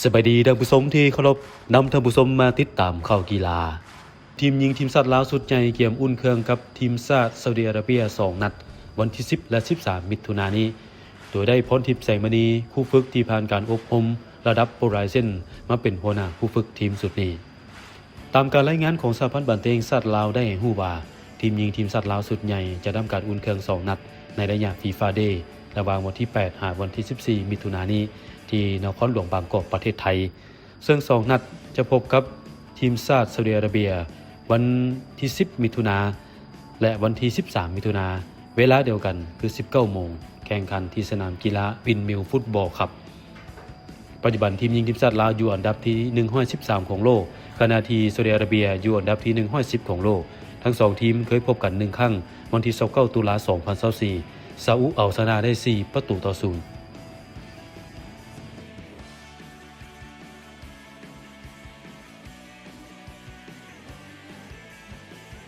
สวัสดีท่านผู้ชมที่เคารพนำท่านผู้ชมมาติดตามข่าวกีฬาทีมหญิงทีมชาติลาวสุดใหญ่เกมอุ่นเครื่องกับทีมชาติซาอุดิอาระเบีย2นัดวันที่10และ13มิถุนายนนี้โดยได้พรทิพย์แสงมณีผู้ฝึกที่ผ่านการอบรมระดับโปรไลเซนมาเป็นหัวหน้าผู้ฝึกทีมสุดนี้ตามการรายงานของสหพันธ์บันเทิงชาติลาวได้ฮู้ว่าทีมหญิงทีมชาติลาวสุดใหญ่จะทำการอุ่นเครื่อง2นัดในระยะฟีฟาเดย์ระหว่างวันที่8ถึงวันที่14มิถุนายนนี้ที่นครหลวงบางกอกประเทศไทยซึ่ง2นัดจะพบกับทีมชาติซาอุดิอาระเบียวันที่10มิถุนายนและวันที่13มิถุนายนเวลาเดียวกันคือ 19 โมงแข่งขันที่สนามกีฬาวินมิลฟุตบอลครับปัจจุบันทีมหญิงทีมชาติลาวอยู่อันดับที่113ของโลกขณะที่ซาอุดิอาระเบียอยู่อันดับที่110ของโลกทั้ง2ทีมเคยพบกัน1ครั้งวันที่29ตุลาคม2024ซาอุเอาชนะได้4-0